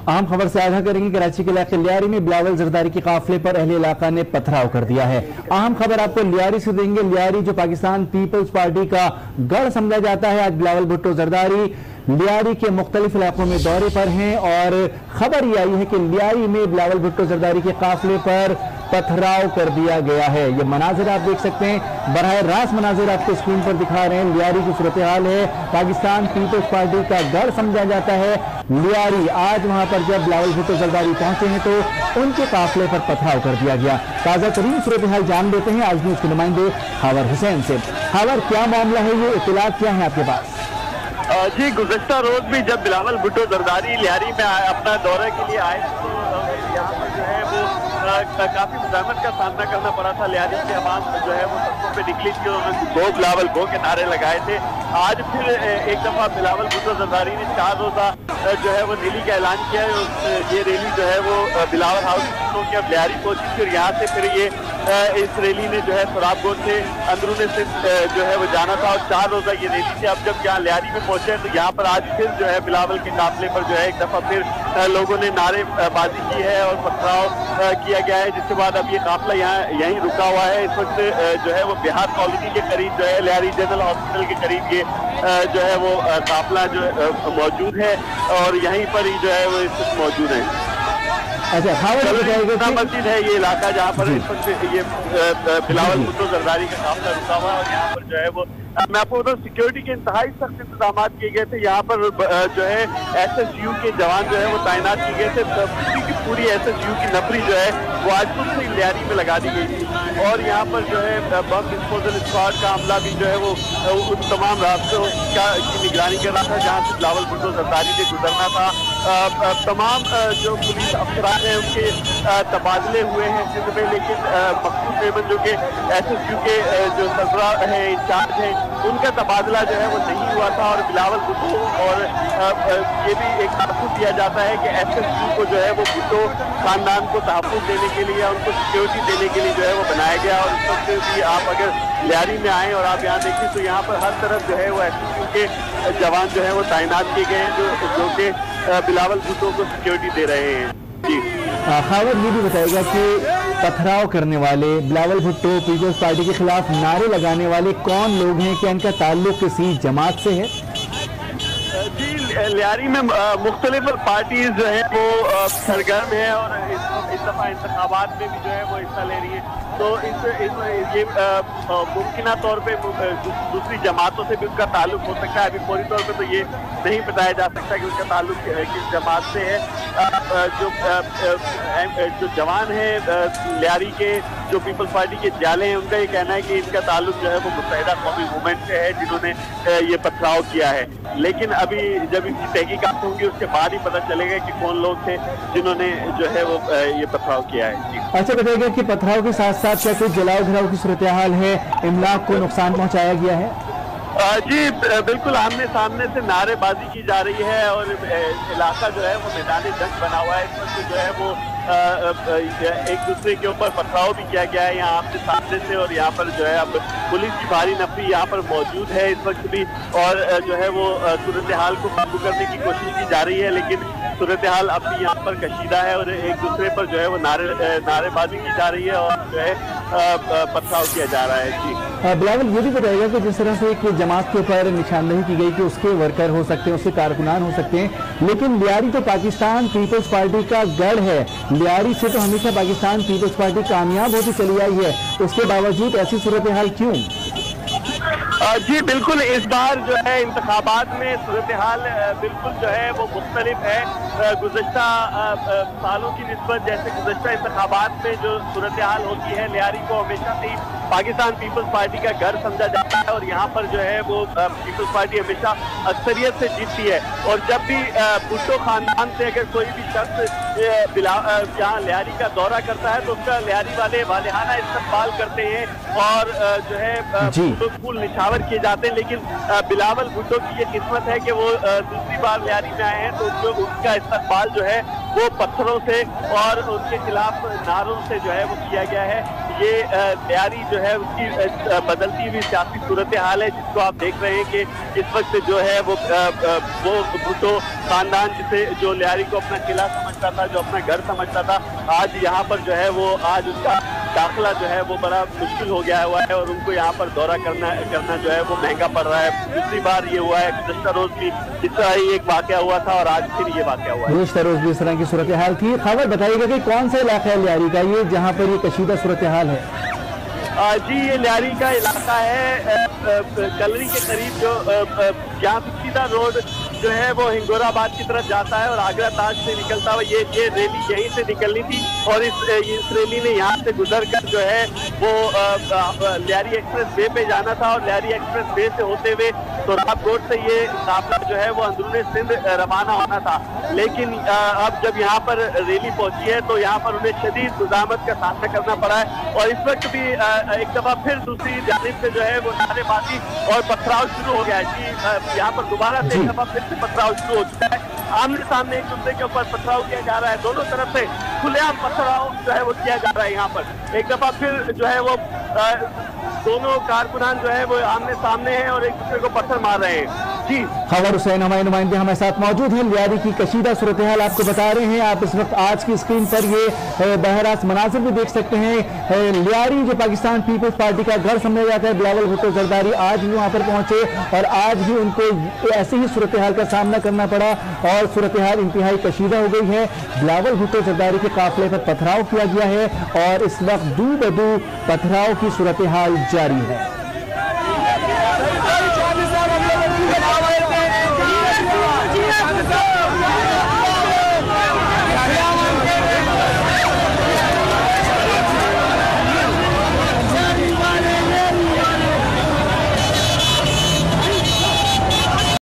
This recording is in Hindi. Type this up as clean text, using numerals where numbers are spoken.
अहम खबर से आगाह करेंगे। कराची के इलाके लियारी में बिलावल जरदारी के काफिले पर अहले इलाका ने पथराव कर दिया है। अहम खबर आपको लियारी से देंगे। लियारी जो पाकिस्तान पीपल्स पार्टी का गढ़ समझा जाता है, आज बिलावल भुट्टो जरदारी लियारी के मुख्तलिफ इलाकों में दौरे पर हैं और खबर ये आई है कि लियारी में बिलावल भुट्टो जरदारी के काफिले पर पथराव कर दिया गया है। ये मनाजिर आप देख सकते हैं, बराह रास्त मनाजिर आपको स्क्रीन पर दिखा रहे हैं। लियारी की सूरत हाल है, पाकिस्तान पीपल्स पार्टी का गढ़ समझा जाता है लियारी। आज वहां पर जब बिलावल भुट्टो जरदारी पहुंचे हैं तो उनके काफिले पर पथराव कर दिया गया। ताजा तरीन सूरत हाल जान लेते हैं आज न्यूज के नुमाइंदे हावर हुसैन से। हावर, क्या मामला है, ये इत्तला क्या है आपके पास? जी, गुज़श्ता रोज भी जब बिलावल भुट्टो जरदारी लियारी में अपना दौरे के लिए आए तो यहाँ पर जो है वो काफी मुजामत का सामना करना पड़ा था। लियारी के अवाम जो है वो सड़कों पे निकली थी और उन्होंने गो बिलावल गो के नारे लगाए थे। आज फिर एक दफा बिलावल भुट्टो जरदारी ने 4 रोजा जो है वो रैली का ऐलान किया है। ये रैली जो है वो बिलावल हाउस की अब लियारी पहुंची थी और यहाँ से फिर ये इस रैली ने जो है सुराबगोट से अंदरूनी से जो है वो जाना था और 4 रोजा ये रैली थी। अब जब यहाँ लियारी में पहुंचे तो यहाँ पर आज फिर जो है बिलावल के काफिले पर जो है एक दफा फिर लोगों ने नारेबाजी की है और पथराव किया गया है, जिसके बाद अब ये काफिला यहीं रुका हुआ है। इस वक्त जो है वो बिहार कॉलोनी के करीब जो है लियारी जनरल हॉस्पिटल के करीब ये जो है वो काफिला जो मौजूद है और यहीं पर ही जो है वो इस वक्त मौजूद है। अच्छा, मस्जिद है ये इलाका जहाँ पर इस वक्त ये बिलावल भुट्टो जरदारी का काफिला रुका हुआ है और यहाँ पर जो है वो मैं आपको बताऊं सिक्योरिटी के इंतहाई सख्त इंतजाम किए गए थे। यहाँ पर जो है SSU के जवान जो है वो तैनात किए गए थे। पूरी की पूरी SSU की नफरी जो है वो आज खुद से लियारी में लगा दी गई थी और यहाँ पर जो है बम डिस्पोजल स्क्वाड का अमला भी जो है वो उन तमाम रास्तों की निगरानी कर रहा था जहाँ से बिलावल भुट्टो जरदारी से गुजरना था। तमाम जो पुलिस अफसरान हैं उनके तबादले हुए हैं जिसमें, लेकिन मकसूद मेमन जो कि SSU के जो सरबरा है, इंचार्ज हैं, उनका तबादला जो है वो नहीं हुआ था और बिलावल भुट्टो और ये भी एक तहफ़्फ़ुज़ दिया जाता है कि SSU को जो है वो भुट्टो खानदान को तहफ़्फ़ुज़ देने के लिए, उनको सिक्योरिटी देने के लिए जो है वो बनाया गया। और इस वक्त भी आप अगर लियारी में आए और आप यहाँ देखें तो यहाँ पर हर तरफ जो है वो SSU के जवान जो है वो तैनात किए गए हैं जो कि बिलावल भुट्टो को सिक्योरिटी दे रहे हैं। जी खबर ये भी बताएगा कि पथराव करने वाले बिलावल भुट्टो पीपल्स पार्टी के खिलाफ नारे लगाने वाले कौन लोग हैं, क्या इनका ताल्लुक किसी जमात से है? जी, लियारी में मुख्तलिफ पार्टीज जो है वो सरगर्म है और इस दफा इंतखाबात में भी जो है वो हिस्सा ले रही है। तो ये मुमकिन तौर पे दूसरी जमातों से भी उनका ताल्लुक हो सकता है। अभी फौरी तौर पे तो ये नहीं बताया जा सकता कि उनका ताल्लुक किस जमात से है। जो जवान हैं लियारी के, जो पीपल्स पार्टी के जाले हैं, उनका ये कहना है कि इनका ताल्लुक जो है वो मुत्तहिदा कौमी मूवमेंट से है जिन्होंने ये पथराव किया है। लेकिन अभी जब इसकी तहकीकात होंगी उसके बाद ही पता चलेगा कि कौन लोग थे जिन्होंने जो है वो ये पथराव किया है। अच्छा, बताइएगा कि पथराव के साथ साथ क्या कोई जलाओ घराव की सूरत हाल है, इमलाक को नुकसान पहुंचाया गया है? जी बिल्कुल, आमने सामने से नारेबाजी की जा रही है और इलाका जो है वो मैदान जंग बना हुआ है। इस वक्त जो है वो एक दूसरे के ऊपर पथराव भी किया गया है यहाँ आमने सामने से और यहाँ पर जो है अब पुलिस की भारी नफरी यहाँ पर मौजूद है इस वक्त भी और जो है वो सूरत हाल को काबू करने की कोशिश की जा रही है। लेकिन सूरत हाल अब भी यहाँ पर कशीदा है और एक दूसरे पर जो है वो नारेबाजी की जा रही है और जो है पथराव किया जा रहा है। जी बिलावल, ये भी बताइएगा कि जिस तरह से एक जमात के ऊपर निशानदही की गई कि उसके वर्कर हो सकते हैं, उसके कारकुनान हो सकते हैं, लेकिन लियारी तो पाकिस्तान पीपल्स पार्टी का गढ़ है। लियारी से तो हमेशा पाकिस्तान पीपल्स पार्टी कामयाब होती चली आई है, उसके बावजूद ऐसी सूरत हाल क्यों? जी बिल्कुल, इस बार जो है इंतखाबात में सूरत हाल बिल्कुल जो है वो मुख्तलिफ है गुज़श्ता सालों की निस्बत। जैसे गुज़श्ता इंतखाबात में जो सूरत हाल होती है, लियारी को हमेशा से पाकिस्तान पीपल्स पार्टी का घर समझा जाता है और यहाँ पर जो है वो पीपल्स पार्टी हमेशा अक्सरियत से जीतती है। और जब भी भुट्टो खानदान से अगर कोई भी शख्स यहाँ लियारी का दौरा करता है तो उसका लियारी वाले वालिहाना इस्तकबाल करते हैं और जो है फूल निछावर किए जाते हैं। लेकिन बिलावल भुट्टो की ये किस्मत है कि वो दूसरी बार लियारी में आए हैं तो उनका इस्तकबाल जो है वो पत्थरों से और उनके खिलाफ नारों से जो है वो किया गया है। ये लियारी जो है उसकी बदलती हुई सियासी सूरत हाल है, जिसको आप देख रहे हैं कि इस वक्त जो है वो भुट्टो खानदान जिसे जो लियारी को अपना किला समझता था, जो अपना घर समझता था, आज यहाँ पर जो है वो आज उसका दाखिला जो है वो बड़ा मुश्किल हो गया हुआ है और उनको यहाँ पर दौरा करना जो है वो महंगा पड़ रहा है। दूसरी बार ये हुआ है, गुज़श्ता रोज भी इस तरह ही एक वाकया हुआ था और आज फिर ये वाकया हुआ है। गुज़श्ता रोज भी इस तरह की सूरत हाल थी। खबर बताइएगा कि कौन सा इलाका है लियारी का ये जहाँ पर ये कशीदा सूरत हाल है? जी, ये लियारी का इलाका है गलरी के करीब, जो यहाँ सीधा रोड जो है वो हिंगोराबाद की तरफ जाता है और आगरा ताज से निकलता हुआ ये रैली यहीं से निकलनी थी और इस रैली ने यहाँ से गुजरकर जो है वो लियारी एक्सप्रेस वे पे जाना था और लियारी एक्सप्रेस वे से होते हुए सोराबकोट से ये काफिला जो है वो अंदरूनी सिंध रवाना होना था। लेकिन अब जब यहाँ पर रैली पहुंची है तो यहाँ पर उन्हें शदीद मुज़ाहमत का सामना करना पड़ा है और इस वक्त भी एक दफा फिर दूसरी जानिब से जो है वो नारेबाजी और पथराव शुरू हो गया है। जी, यहाँ पर दोबारा से एक दफा फिर से पथराव शुरू हो चुका है। आमने सामने एक दूसरे के ऊपर पथराव किया जा रहा है, दोनों तरफ से खुलेआम पथराव जो है वो किया जा रहा है। यहाँ पर एक दफा फिर जो है वो दोनों कारकुनान जो है वो आमने सामने हैं और एक दूसरे को पत्थर मार रहे हैं। जी, खबर हुसैन हमारे नुमाइंदे हमारे साथ मौजूद हैं। लियारी की कशीदा सूरत हाल आपको बता रहे हैं। आप इस वक्त आज की स्क्रीन पर ये बहरास मनाजिर भी देख सकते हैं। लियारी जो पाकिस्तान पीपल्स पार्टी का घर समझा जाता है, बिलावल भुट्टो जरदारी आज भी वहां पर पहुंचे और आज भी उनको ऐसे ही सूरत हाल का सामना करना पड़ा और सूरत हाल इंतहाई कशीदा हो गई है। बिलावल भुट्टो जरदारी के काफिले पर पथराव किया गया है और इस वक्त दू बदू पथराव की सूरत हाल जारी है।